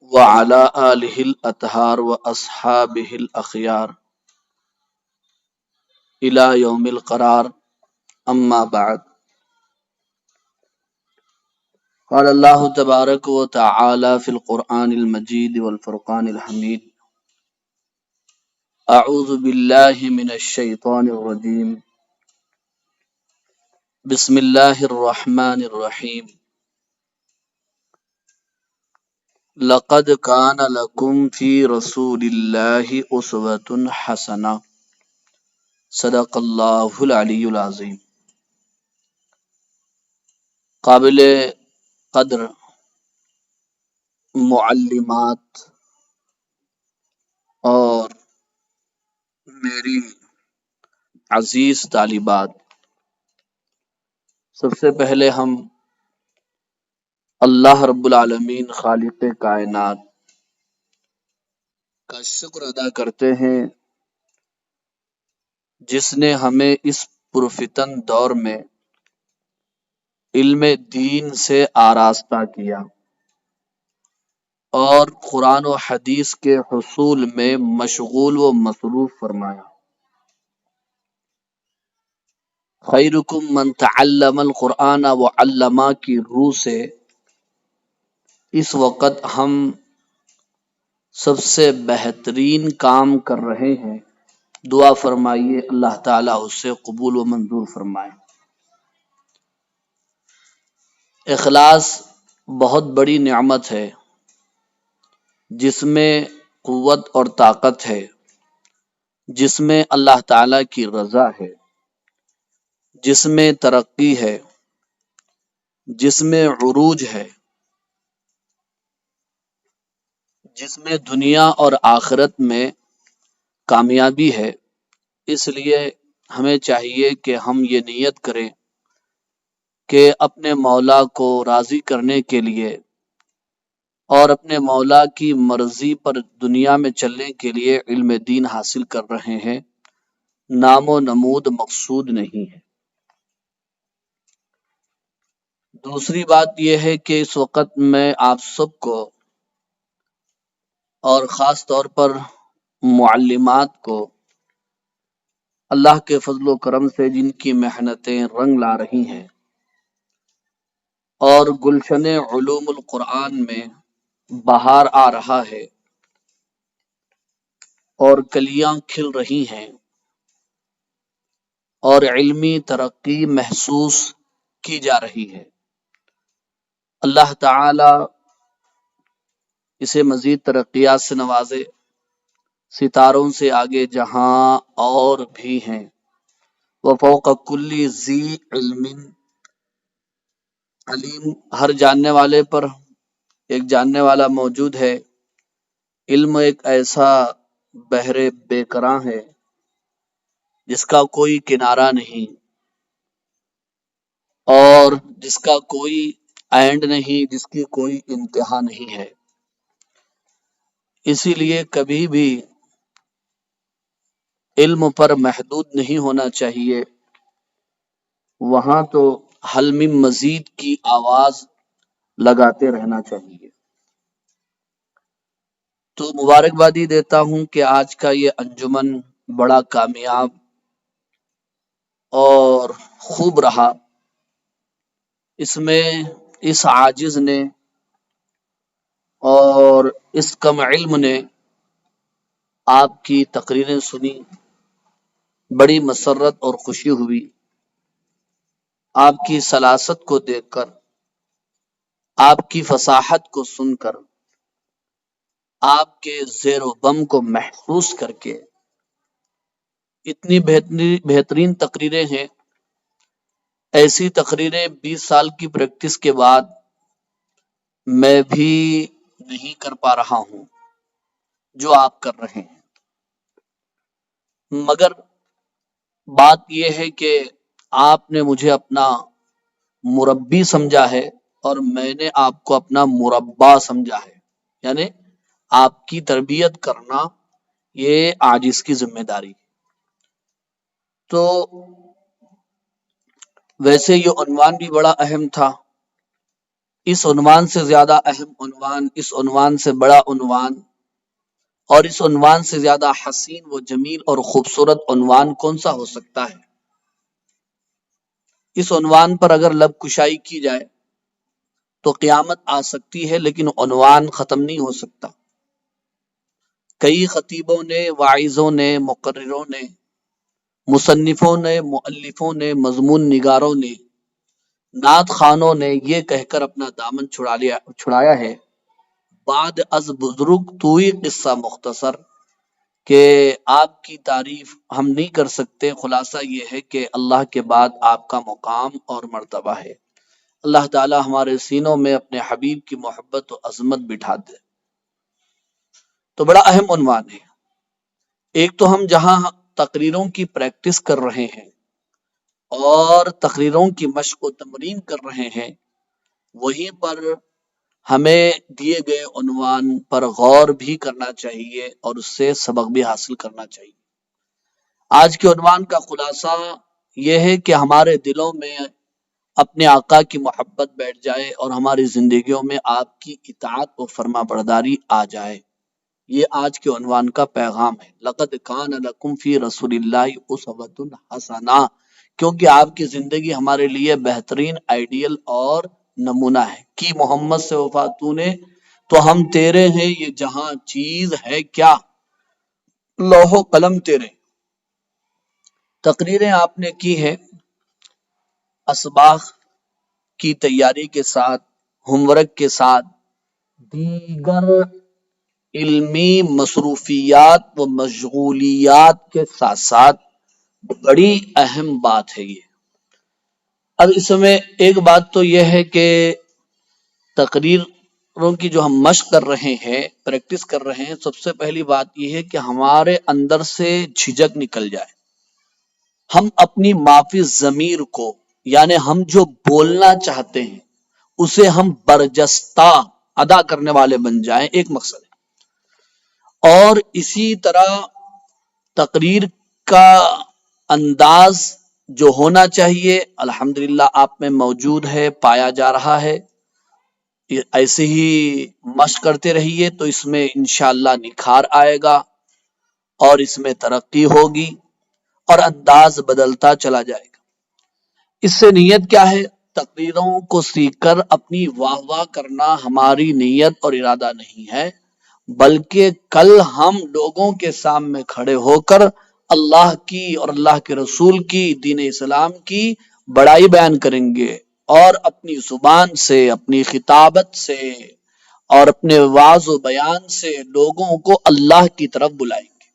وعلى آله الأطهار وأصحابه الأخيار إلى يوم القرار. أما بعد، قال الله تبارك وتعالى في القرآن المجيد والفرقان الحميد: أعوذ بالله من الشيطان الرجيم. بسم الله الرحمن الرحيم. لقد كان لكم في رسول الله أسوة حسنة. صدق اللہ العلی العظیم. قابل قدر معلمات اور میری عزیز طالبات، سب سے پہلے ہم اللہ رب العالمین خالق کائنات کا شکر ادا کرتے ہیں جس نے ہمیں اس پرفتن دور میں علم دین سے آراستہ کیا اور قرآن و حدیث کے حصول میں مشغول و مصروف فرمایا. خیرکم من تعلم القرآن وعلمہ کی روح سے اس وقت ہم سب سے بہترین کام کر رہے ہیں. دعا فرمائیے اللہ تعالیٰ اس سے قبول و منظور فرمائے. اخلاص بہت بڑی نعمت ہے جس میں قوت اور طاقت ہے، جس میں اللہ تعالیٰ کی رضا ہے، جس میں ترقی ہے، جس میں عروج ہے، جس میں دنیا اور آخرت میں کامیابی ہے. اس لیے ہمیں چاہیے کہ ہم یہ نیت کریں کہ اپنے مولا کو راضی کرنے کے لیے اور اپنے مولا کی مرضی پر دنیا میں چلنے کے لیے علم دین حاصل کر رہے ہیں، نام و نمود مقصود نہیں ہے. دوسری بات یہ ہے کہ اس وقت میں آپ سب کو اور خاص طور پر معلمات کو اللہ کے فضل و کرم سے جن کی محنتیں رنگ لا رہی ہیں اور گلشن علوم القرآن میں بہار آ رہا ہے اور کلیاں کھل رہی ہیں اور علمی ترقی محسوس کی جا رہی ہے، اللہ تعالی اسے مزید ترقیات سے نوازے. ستاروں سے آگے جہاں اور بھی ہیں. وفوق کل ذی علم علیم، ہر جاننے والے پر ایک جاننے والا موجود ہے. علم ایک ایسا بحر بے کراں ہے جس کا کوئی کنارہ نہیں اور جس کا کوئی اینڈ نہیں، جس کی کوئی انتہا نہیں ہے. اسی لیے کبھی بھی علم پر محدود نہیں ہونا چاہیے، وہاں تو حل من مزید کی آواز لگاتے رہنا چاہیے. تو مبارکبادی دیتا ہوں کہ آج کا یہ انجمن بڑا کامیاب اور خوب رہا. اس میں اس عاجز نے اور اس کم علم نے آپ کی تقریریں سنی، بڑی مسرت اور خوشی ہوئی. آپ کی سلاست کو دیکھ کر، آپ کی فصاحت کو سن کر، آپ کے زیر و بم کو محسوس کر کے. اتنی بہترین تقریریں ہیں. ایسی تقریریں 20 سال کی پریکٹس کے بعد میں بھی نہیں کر پا رہا ہوں جو آپ کر رہے ہیں. مگر بات یہ ہے کہ آپ نے مجھے اپنا مربی سمجھا ہے اور میں نے آپ کو اپنا مربع سمجھا ہے. یعنی آپ کی تربیت کرنا یہ عاجز کی ذمہ داری. تو ویسے یہ عنوان بھی بڑا اہم تھا اس عنوان سے زیادہ اہم عنوان، اس عنوان سے بڑا عنوان اور اس عنوان سے زیادہ حسین و جمیل اور خوبصورت عنوان کون سا ہو سکتا ہے؟ اس عنوان پر اگر لب کشائی کی جائے تو قیامت آ سکتی ہے، لیکن عنوان ختم نہیں ہو سکتا۔ کئی خطیبوں نے، واعظوں نے، مقرروں نے، مصنفوں نے، مؤلفوں نے، مضمون نگاروں نے، نعت خوانوں نے یہ کہہ کر اپنا دامن چھڑایا ہے، بعد از بزرگ توئی قصہ مختصر، کہ آپ کی تعریف ہم نہیں کر سکتے۔ خلاصہ یہ ہے کہ اللہ کے بعد آپ کا مقام اور مرتبہ ہے۔ اللہ تعالی ہمارے سینوں میں اپنے حبیب کی محبت و عظمت بٹھا دے۔ تو بڑا اہم عنوان ہے۔ ایک تو ہم جہاں تقریروں کی پریکٹس کر رہے ہیں اور تقریروں کی مشق و تمرین کر رہے ہیں، وہیں پر ہمیں دیے گئے عنوان پر غور بھی کرنا چاہیے اور اس سے سبق بھی حاصل کرنا چاہیے۔ آج کے عنوان کا خلاصہ یہ ہے کہ ہمارے دلوں میں اپنے آقا کی محبت بیٹھ جائے اور ہماری زندگیوں میں آپ کی اطاعت و فرما برداری آ جائے۔ یہ آج کے عنوان کا پیغام ہے۔ لقد کان لکم فی رسول اللہ اسوۃ حسنہ، کیونکہ آپ کی زندگی ہمارے لیے بہترین آئیڈیل اور نمونہ ہے۔ کی محمد سے وفا تو نے تو ہم تیرے ہیں، یہ جہاں چیز ہے کیا، لوح و قلم تیرے۔ تقریریں آپ نے کی ہیں اسباق کی تیاری کے ساتھ، ہوم ورک کے ساتھ، دیگر علمی مصروفیات و مشغولیات کے ساتھ ساتھ، بڑی اہم بات ہے یہ۔ اب اس میں ایک بات تو یہ ہے کہ تقریروں کی جو ہم مشق کر رہے ہیں، پریکٹس کر رہے ہیں، سب سے پہلی بات یہ ہے کہ ہمارے اندر سے جھجک نکل جائے، ہم اپنی معافی ضمیر کو، یعنی ہم جو بولنا چاہتے ہیں اسے ہم برجستہ ادا کرنے والے بن جائیں، ایک مقصد ہے۔ اور اسی طرح تقریر کا انداز جو ہونا چاہیے الحمدللہ آپ میں موجود ہے، پایا جا رہا ہے۔ ایسے ہی مشق کرتے رہیے تو اس میں انشاءاللہ نکھار آئے گا اور اس میں ترقی ہوگی اور انداز بدلتا چلا جائے گا۔ اس سے نیت کیا ہے؟ تقریروں کو سیکھ کر اپنی واہ واہ کرنا ہماری نیت اور ارادہ نہیں ہے، بلکہ کل ہم لوگوں کے سامنے کھڑے ہو کر اللہ کی اور اللہ کے رسول کی، دین اسلام کی بڑائی بیان کریں گے اور اپنی زبان سے، اپنی خطابت سے اور اپنے واعظ و بیان سے لوگوں کو اللہ کی طرف بلائیں گے۔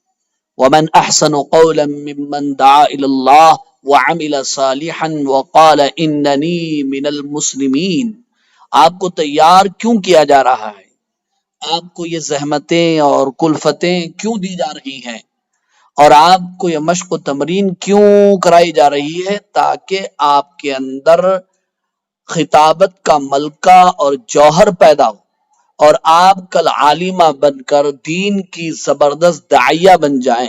وَمَنْ أَحْسَنُ قَوْلًا مِّمَّنْ دَعَا إِلَى اللَّهِ وَعَمِلَ صَالِحًا وَقَالَ إِنَّنِي مِنَ الْمُسْلِمِينَ۔ آپ کو تیار کیوں کیا جا رہا ہے؟ آپ کو یہ زحمتیں اور کلفتیں کیوں دی جا رہی ہیں؟ اور آپ کو یہ مشق و تمرین کیوں کرائی جا رہی ہے؟ تاکہ آپ کے اندر خطابت کا ملکہ اور جوہر پیدا ہو اور آپ کل عالمہ بن کر دین کی زبردست داعیہ بن جائیں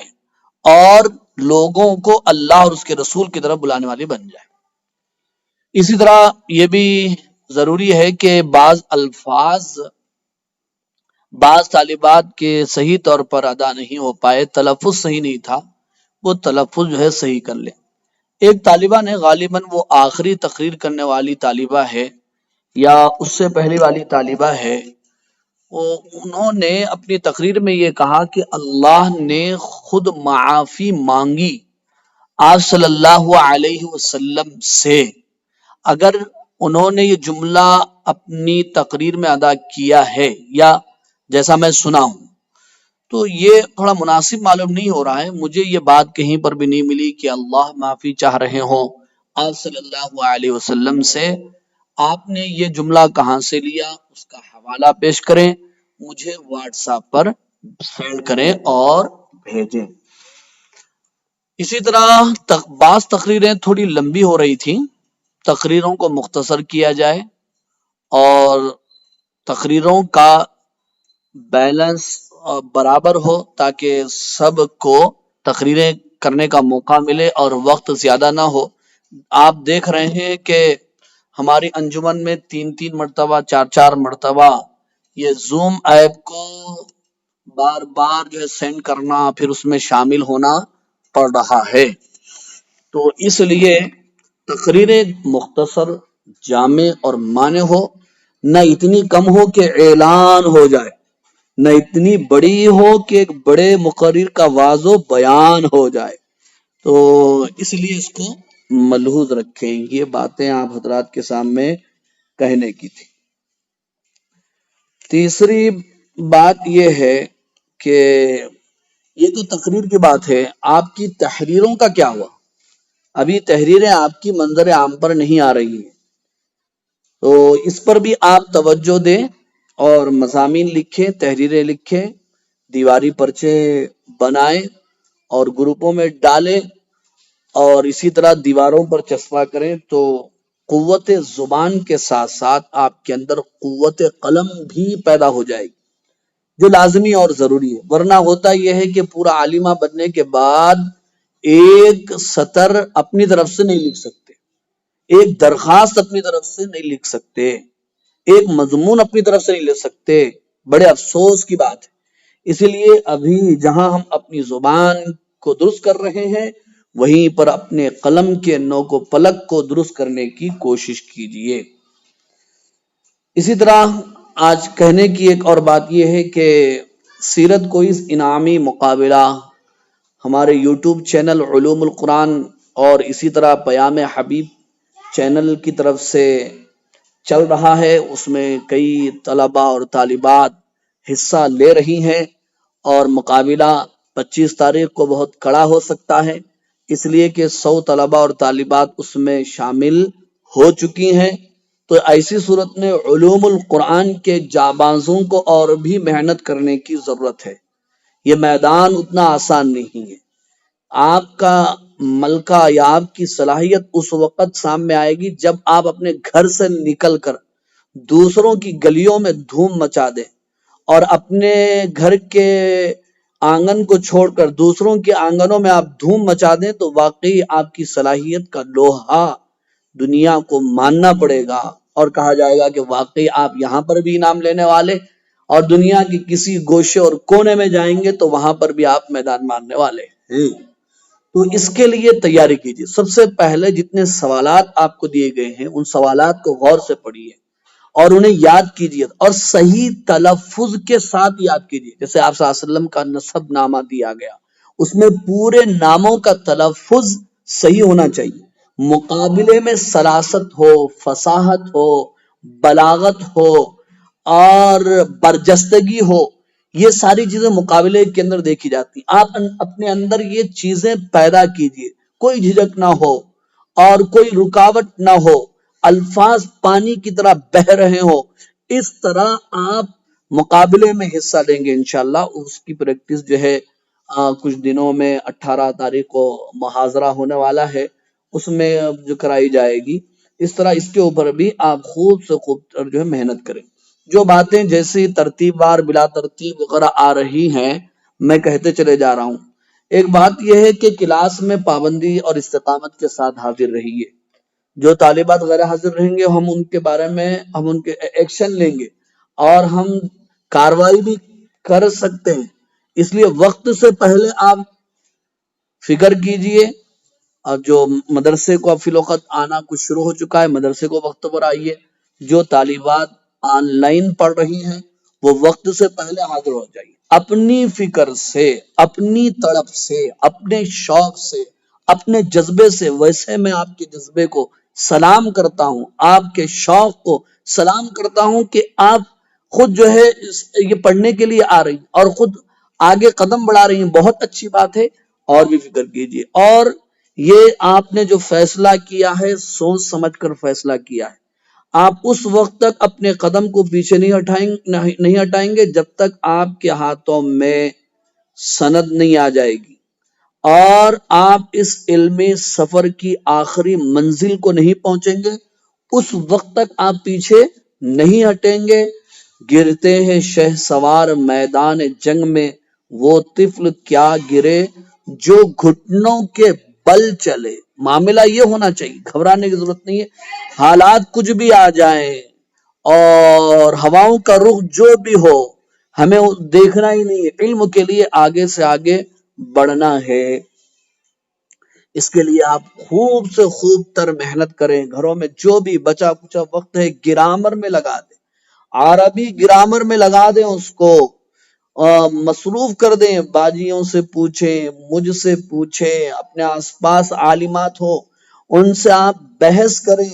اور لوگوں کو اللہ اور اس کے رسول کی طرف بلانے والے بن جائیں۔ اسی طرح یہ بھی ضروری ہے کہ بعض الفاظ بعض طالبات کے صحیح طور پر ادا نہیں ہو پائے، تلفظ صحیح نہیں تھا، وہ تلفظ جو ہے صحیح کر لیں۔ ایک طالبہ نے، غالباً وہ آخری تقریر کرنے والی طالبہ ہے یا اس سے پہلی والی طالبہ ہے، انہوں نے اپنی تقریر میں یہ کہا کہ اللہ نے خود معافی مانگی آپ صلی اللہ علیہ وسلم سے۔ اگر انہوں نے یہ جملہ اپنی تقریر میں ادا کیا ہے یا جیسا میں سنا ہوں تو یہ تھوڑا مناسب معلوم نہیں ہو رہا ہے۔ مجھے یہ بات کہیں پر بھی نہیں ملی کہ اللہ معافی چاہ رہے ہوں آپ صلی اللہ علیہ وسلم سے۔ آپ نے یہ جملہ کہاں سے لیا، اس کا حوالہ پیش کریں، مجھے واٹس ایپ پر سینڈ کریں اور بھیجیں۔ اسی طرح بعض تقریریں تھوڑی لمبی ہو رہی تھیں، تقریروں کو مختصر کیا جائے اور تقریروں کا بیلنس برابر ہو تاکہ سب کو تقریریں کرنے کا موقع ملے اور وقت زیادہ نہ ہو۔ آپ دیکھ رہے ہیں کہ ہماری انجمن میں 3 مرتبہ 4 مرتبہ یہ زوم ایپ کو بار بار جو ہے سینڈ کرنا، پھر اس میں شامل ہونا پڑ رہا ہے۔ تو اس لیے تقریر مختصر، جامع اور معنی ہو، نہ اتنی کم ہو کہ اعلان ہو جائے، نہ اتنی بڑی ہو کہ ایک بڑے مقرر کا واضح بیان ہو جائے۔ تو اس لیے اس کو ملحوظ رکھیں۔ یہ باتیں آپ حضرات کے سامنے کہنے کی تھی۔ تیسری بات یہ ہے کہ یہ تو تقریر کی بات ہے، آپ کی تحریروں کا کیا ہوا؟ ابھی تحریریں آپ کی منظر عام پر نہیں آ رہی ہیں، تو اس پر بھی آپ توجہ دیں اور مضامین لکھیں، تحریریں لکھیں، دیواری پرچے بنائیں اور گروپوں میں ڈالیں، اور اسی طرح دیواروں پر چسپاں کریں، تو قوت زبان کے ساتھ ساتھ آپ کے اندر قوت قلم بھی پیدا ہو جائے گی، جو لازمی اور ضروری ہے۔ ورنہ ہوتا یہ ہے کہ پورا عالمہ بننے کے بعد ایک سطر اپنی طرف سے نہیں لکھ سکتے، ایک درخواست اپنی طرف سے نہیں لکھ سکتے، ایک مضمون اپنی طرف سے نہیں لکھ سکتے۔ بڑے افسوس کی بات ہے۔ اسی لیے ابھی جہاں ہم اپنی زبان کو درست کر رہے ہیں، وہیں پر اپنے قلم کے نوک و پلک کو درست کرنے کی کوشش کیجیے۔ اسی طرح آج کہنے کی ایک اور بات یہ ہے کہ سیرت کوئز انعامی مقابلہ ہمارے یوٹیوب چینل علوم القرآن اور اسی طرح پیام حبیب چینل کی طرف سے چل رہا ہے۔ اس میں کئی طلباء اور طالبات حصہ لے رہی ہیں، اور مقابلہ 25 تاریخ کو بہت کڑا ہو سکتا ہے، اس لیے کہ 100 طلباء اور طالبات اس میں شامل ہو چکی ہیں۔ تو ایسی صورت میں علوم القرآن کے جانبازوں کو اور بھی محنت کرنے کی ضرورت ہے۔ یہ میدان اتنا آسان نہیں ہے۔ آپ کا ملکہ یا آپ کی صلاحیت اس وقت سامنے آئے گی جب آپ اپنے گھر سے نکل کر دوسروں کی گلیوں میں دھوم مچا دیں، اور اپنے گھر کے آنگن کو چھوڑ کر دوسروں کے آنگنوں میں آپ دھوم مچا دیں، تو واقعی آپ کی صلاحیت کا لوہا دنیا کو ماننا پڑے گا، اور کہا جائے گا کہ واقعی آپ یہاں پر بھی انعام لینے والے، اور دنیا کی کسی گوشے اور کونے میں جائیں گے تو وہاں پر بھی آپ میدان مارنے والے ہیں۔ تو اس کے لیے تیاری کیجیے۔ سب سے پہلے جتنے سوالات آپ کو دیے گئے ہیں ان سوالات کو غور سے پڑھیے اور انہیں یاد کیجیے، اور صحیح تلفظ کے ساتھ یاد کیجیے۔ جیسے آپ صلی اللہ علیہ وسلم کا نسب نامہ دیا گیا، اس میں پورے ناموں کا تلفظ صحیح ہونا چاہیے، مقابلے میں سراست ہو، فصاحت ہو، بلاغت ہو اور برجستگی ہو، یہ ساری چیزیں مقابلے کے اندر دیکھی جاتی ہیں۔ آپ اپنے اندر یہ چیزیں پیدا کیجیے، کوئی جھجک نہ ہو اور کوئی رکاوٹ نہ ہو، الفاظ پانی کی طرح بہہ رہے ہوں، اس طرح آپ مقابلے میں حصہ لیں گے انشاءاللہ۔ اس کی پریکٹس جو ہے کچھ دنوں میں 18 تاریخ کو محاضرہ ہونے والا ہے، اس میں جو کرائی جائے گی۔ اس طرح اس کے اوپر بھی آپ خوب سے خوب جو ہے محنت کریں۔ جو باتیں جیسی ترتیب وار بلا ترتیب وغیرہ آ رہی ہیں میں کہتے چلے جا رہا ہوں۔ ایک بات یہ ہے کہ کلاس میں پابندی اور استقامت کے ساتھ حاضر رہیے۔ جو طالبات غیر حاضر رہیں گے ہم ان کے بارے میں ان کے ایکشن لیں گے اور ہم کارروائی بھی کر سکتے ہیں، اس لیے وقت سے پہلے آپ فکر کیجئے۔ اور جو مدرسے کو اب فی الوقت آنا کچھ شروع ہو چکا ہے، مدرسے کو وقت پر آئیے۔ جو طالبات آن لائن پڑھ رہی ہیں وہ وقت سے پہلے حاضر ہو جائیے، اپنی فکر سے، اپنی تڑپ سے، اپنے شوق سے، اپنے جذبے سے۔ ویسے میں آپ کے جذبے کو سلام کرتا ہوں، آپ کے شوق کو سلام کرتا ہوں کہ آپ خود جو ہے یہ پڑھنے کے لیے آ رہی ہیں اور خود آگے قدم بڑھا رہی ہیں، بہت اچھی بات ہے۔ اور بھی فکر کیجیے، اور یہ آپ نے جو فیصلہ کیا ہے سوچ سمجھ کر فیصلہ کیا ہے۔ آپ اس وقت تک اپنے قدم کو پیچھے نہیں ہٹائیں گے جب تک آپ کے ہاتھوں میں سند نہیں آ جائے گی، اور آپ اس علمی سفر کی آخری منزل کو نہیں پہنچیں گے، اس وقت تک آپ پیچھے نہیں ہٹیں گے۔ گرتے ہیں شہسوار میدان جنگ میں، وہ طفل کیا گرے جو گھٹنوں کے بل چلے. معاملہ یہ ہونا چاہیے، گھبرانے کی ضرورت نہیں ہے. حالات کچھ بھی آ جائیں اور ہواؤں کا رخ جو بھی ہو، ہمیں دیکھنا ہی نہیں ہے، علم کے لیے آگے سے آگے بڑھنا ہے. اس کے لیے آپ خوب سے خوب تر محنت کریں. گھروں میں جو بھی بچا کچا وقت ہے گرامر میں لگا دیں، عربی گرامر میں لگا دیں، اس کو مصروف کر دیں. باجیوں سے پوچھیں، مجھ سے پوچھیں، اپنے آس پاس عالمات ہو ان سے آپ بحث کریں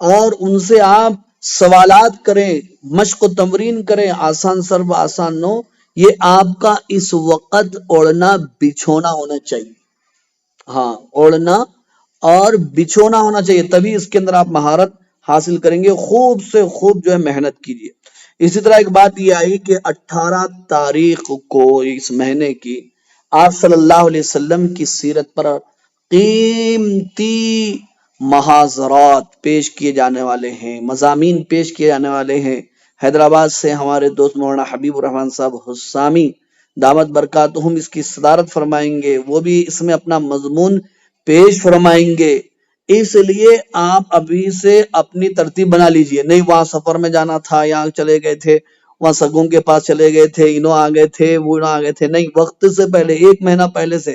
اور ان سے آپ سوالات کریں، مشق و تمرین کریں. آسان سرب آسان نو، یہ آپ کا اس وقت اوڑھنا بچھونا ہونا چاہیے. ہاں، اوڑھنا اور بچھونا ہونا چاہیے، تبھی اس کے اندر آپ مہارت حاصل کریں گے. خوب سے خوب جو ہے محنت کیجیے. اسی طرح ایک بات یہ آئی کہ 18 تاریخ کو اس مہینے کی آپ صلی اللہ علیہ وسلم کی سیرت پر قیمتی محاضرات پیش کیے جانے والے ہیں، مضامین پیش کیے جانے والے ہیں. حیدرآباد سے ہمارے دوست مولانا حبیب الرحمان صاحب حسامی دامت برکاتہم اس کی صدارت فرمائیں گے، وہ بھی اس میں اپنا مضمون پیش فرمائیں گے. اس لیے آپ ابھی سے اپنی ترتیب بنا لیجئے. نہیں وہاں سفر میں جانا تھا، یہاں چلے گئے تھے، وہاں سگوں کے پاس چلے گئے تھے، انہوں آ گئے تھے، وہ آ گئے تھے. نہیں، وقت سے پہلے 1 مہینہ پہلے سے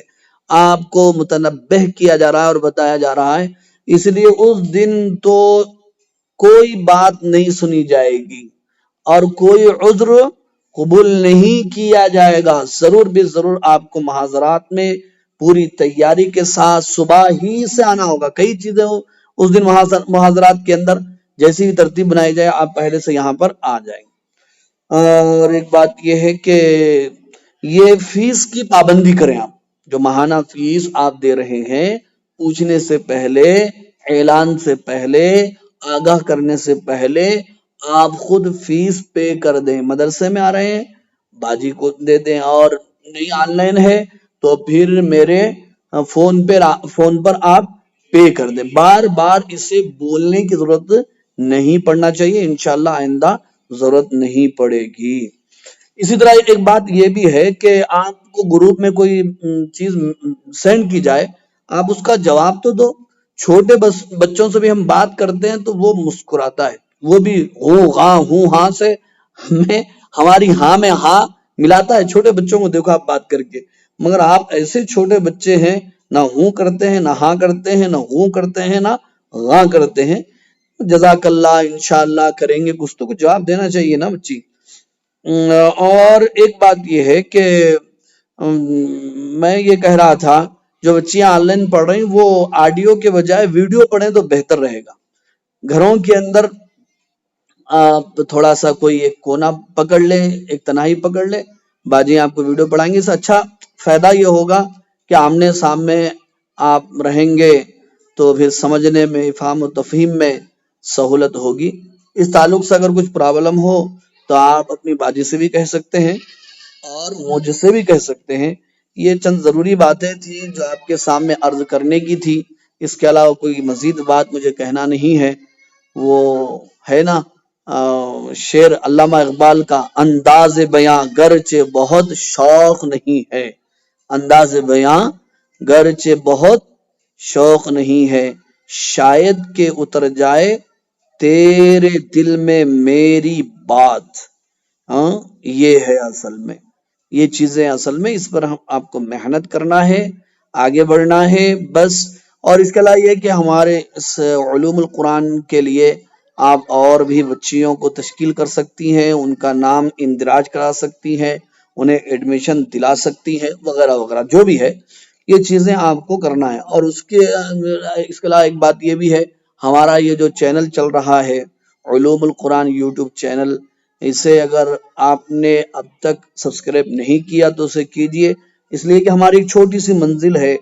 آپ کو متنبہ کیا جا رہا ہے اور بتایا جا رہا ہے. اس لیے اس دن تو کوئی بات نہیں سنی جائے گی اور کوئی عذر قبول نہیں کیا جائے گا. ضرور بھی ضرور آپ کو محاضرات میں پوری تیاری کے ساتھ صبح ہی سے آنا ہوگا. کئی چیزیں اس دن محاضرات کے اندر جیسی بھی ترتیب بنائی جائے آپ پہلے سے یہاں پر آ جائیں. اور ایک بات یہ ہے کہ یہ فیس کی پابندی کریں. آپ جو ماہانہ فیس آپ دے رہے ہیں، پوچھنے سے پہلے، اعلان سے پہلے، آگاہ کرنے سے پہلے آپ خود فیس پے کر دیں. مدرسے میں آ رہے ہیں باجی کو دے دیں، اور نہیں آن لائن ہے تو پھر میرے فون پر آپ پے کر دیں. بار بار اسے بولنے کی ضرورت نہیں پڑنا چاہیے، انشاءاللہ آئندہ ضرورت نہیں پڑے گی. اسی طرح ایک بات یہ بھی ہے کہ آپ کو گروپ میں کوئی چیز سینڈ کی جائے، آپ اس کا جواب تو دو. چھوٹے بچوں سے بھی ہم بات کرتے ہیں تو وہ مسکراتا ہے، وہ بھی ہوں ہاں سے ہماری ہاں میں ہاں ملاتا ہے. چھوٹے بچوں کو دیکھو آپ بات کر کے، مگر آپ ایسے چھوٹے بچے ہیں، نہ ہوں کرتے ہیں، نہ ہاں کرتے ہیں، نہ ہوں کرتے ہیں، نہ غاں کرتے ہیں. جزاک اللہ، انشاءاللہ کریں گے، کچھ تو کچھ جواب دینا چاہیے نا بچی. اور ایک بات یہ ہے کہ میں یہ کہہ رہا تھا، جو بچیاں آن لائن پڑھ رہی ہیں وہ آڈیو کے بجائے ویڈیو پڑھیں تو بہتر رہے گا. گھروں کے اندر آپ تھوڑا سا کوئی ایک کونا پکڑ لیں، ایک تنہائی پکڑ لیں، باجی آپ کو ویڈیو پڑھائیں گے. اس سے اچھا فائدہ یہ ہوگا کہ آمنے سامنے آپ رہیں گے تو پھر سمجھنے میں، افہام و تفہیم میں سہولت ہوگی. اس تعلق سے اگر کچھ پرابلم ہو تو آپ اپنی باجی سے بھی کہہ سکتے ہیں اور مجھ سے بھی کہہ سکتے ہیں. یہ چند ضروری باتیں تھیں جو آپ کے سامنے عرض کرنے کی تھی. اس کے علاوہ کوئی مزید بات مجھے کہنا نہیں ہے. وہ ہے نا شعر علامہ اقبال کا، انداز بیاں گرچہ بہت شوق نہیں ہے، انداز بیاں گرچہ بہت شوق نہیں ہے، شاید کہ اتر جائے تیرے دل میں میری بات. ہاں، یہ ہے اصل میں، یہ چیزیں اصل میں اس پر آپ کو محنت کرنا ہے، آگے بڑھنا ہے بس. اور اس کے علاوہ یہ کہ ہمارے اس علوم القرآن کے لیے آپ اور بھی بچیوں کو تشکیل کر سکتی ہیں، ان کا نام اندراج کرا سکتی ہیں، انہیں ایڈمیشن دلا سکتی ہیں، وغیرہ وغیرہ جو بھی ہے یہ چیزیں آپ کو کرنا ہے. اور اس کے علاوہ ایک بات یہ بھی ہے، ہمارا یہ جو چینل چل رہا ہے علوم القرآن یوٹیوب چینل، اسے اگر آپ نے اب تک سبسکرائب نہیں کیا تو اسے کیجئے، اس لیے کہ ہماری ایک چھوٹی سی منزل ہے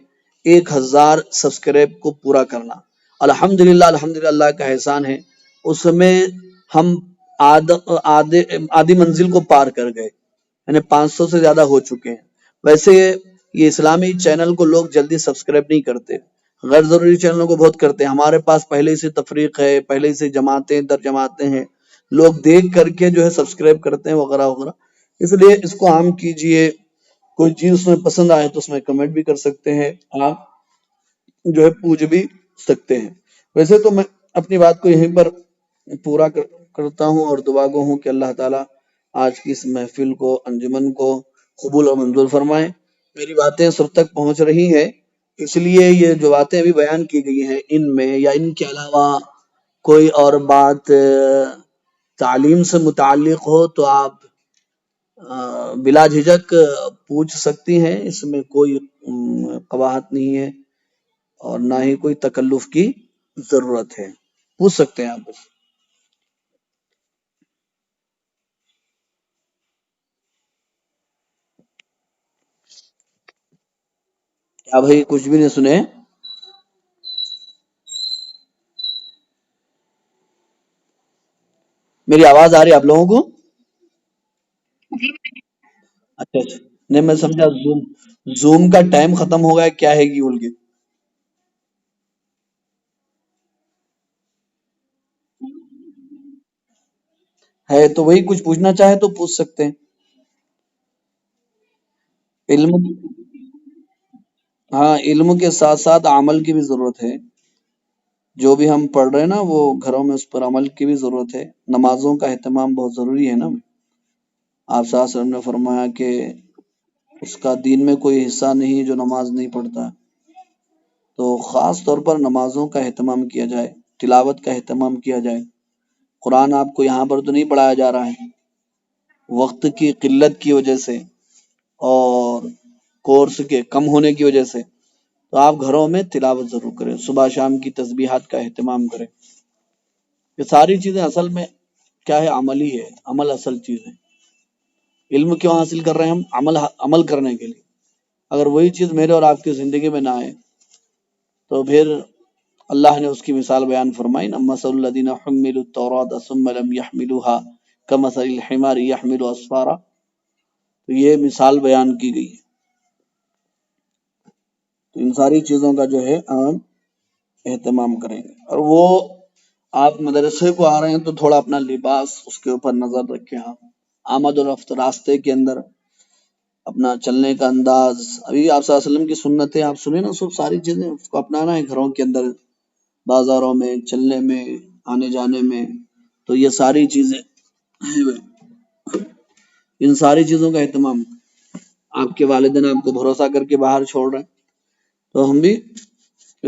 1000 سبسکرائب کو پورا کرنا. الحمدللہ اللہ کا احسان ہے، اس میں ہم آدھی منزل کو پار کر گئے، یعنی 500 سے زیادہ ہو چکے ہیں. ویسے یہ اسلامی چینل کو لوگ جلدی سبسکرائب نہیں کرتے، غیر ضروری چینلوں کو بہت کرتے ہیں. ہمارے پاس پہلے سے تفریق ہے، پہلے سے جماعتیں در جماعتیں ہیں، لوگ دیکھ کر کے جو ہے سبسکرائب کرتے ہیں وغیرہ وغیرہ. اس لیے اس کو عام کیجئے. کوئی چیز اس میں پسند آئے تو اس میں کمنٹ بھی کر سکتے ہیں آپ. جو ہے پوج بھی سکتے ہیں۔ ویسے تو میں اپنی بات کو یہیں پر پورا کرتا ہوں اور دعا گو ہوں کہ اللہ تعالیٰ آج کی اس محفل کو، انجمن کو قبول اور منظور فرمائے۔ میری باتیں سب تک پہنچ رہی ہیں، اس لیے یہ جو باتیں ابھی بیان کی گئی ہیں ان میں یا ان کے علاوہ کوئی اور بات تعلیم سے متعلق ہو تو آپ بلا جھجک پوچھ سکتی ہیں، اس میں کوئی قباحت نہیں ہے اور نہ ہی کوئی تکلف کی ضرورت ہے، پوچھ سکتے ہیں آپ بس۔ کیا بھائی کچھ بھی نہیں سنے؟ میری آواز آ رہی ہے آپ لوگوں کو؟ اچھا اچھا، نہیں میں سمجھا زوم کا ٹائم ختم ہو گیا کیا ہے گی بول کے۔ ہے تو وہی کچھ پوچھنا چاہے تو پوچھ سکتے ہیں۔ علم، ہاں علم کے ساتھ ساتھ عمل کی بھی ضرورت ہے۔ جو بھی ہم پڑھ رہے ہیں نا وہ گھروں میں اس پر عمل کی بھی ضرورت ہے۔ نمازوں کا اہتمام بہت ضروری ہے نا۔ آپ صلی اللہ علیہ وسلم نے فرمایا کہ اس کا دین میں کوئی حصہ نہیں جو نماز نہیں پڑھتا، تو خاص طور پر نمازوں کا اہتمام کیا جائے، تلاوت کا اہتمام کیا جائے۔ قرآن آپ کو یہاں پر تو نہیں پڑھایا جا رہا ہے، وقت کی قلت کی وجہ سے اور کورس کے کم ہونے کی وجہ سے، تو آپ گھروں میں تلاوت ضرور کریں، صبح شام کی تسبیحات کا اہتمام کریں۔ یہ ساری چیزیں اصل میں کیا ہے؟ عمل ہی ہے، عمل اصل چیز ہے۔ علم کیوں حاصل کر رہے ہیں ہم؟ عمل کرنے کے لیے۔ اگر وہی چیز میرے اور آپ کی زندگی میں نہ آئے تو پھر اللہ نے اس کی مثال بیان فرمائی نا، مثل الذین حملوا التوراۃ ثم لم يحملوها كمثل الحمار يحمل اسفارا، تو یہ مثال بیان کی گئی ہے۔ تو ان ساری چیزوں کا جو ہے ہم اہتمام کریں گے۔ اور وہ آپ مدرسے کو آ رہے ہیں تو تھوڑا اپنا لباس اس کے اوپر نظر رکھیں، آپ آمد و رفت راستے کے اندر اپنا چلنے کا انداز، ابھی آپ صلی اللہ علیہ وسلم کی سنتیں آپ سنیں نا، سب ساری چیزیں اس کو اپنانا ہے گھروں کے اندر، بازاروں میں چلنے میں، آنے جانے میں۔ تو یہ ساری چیزیں ہیں بھائی، ان ساری چیزوں کا اہتمام۔ آپ کے والدین آپ کو بھروسہ کر کے باہر چھوڑ رہے ہیں تو ہم بھی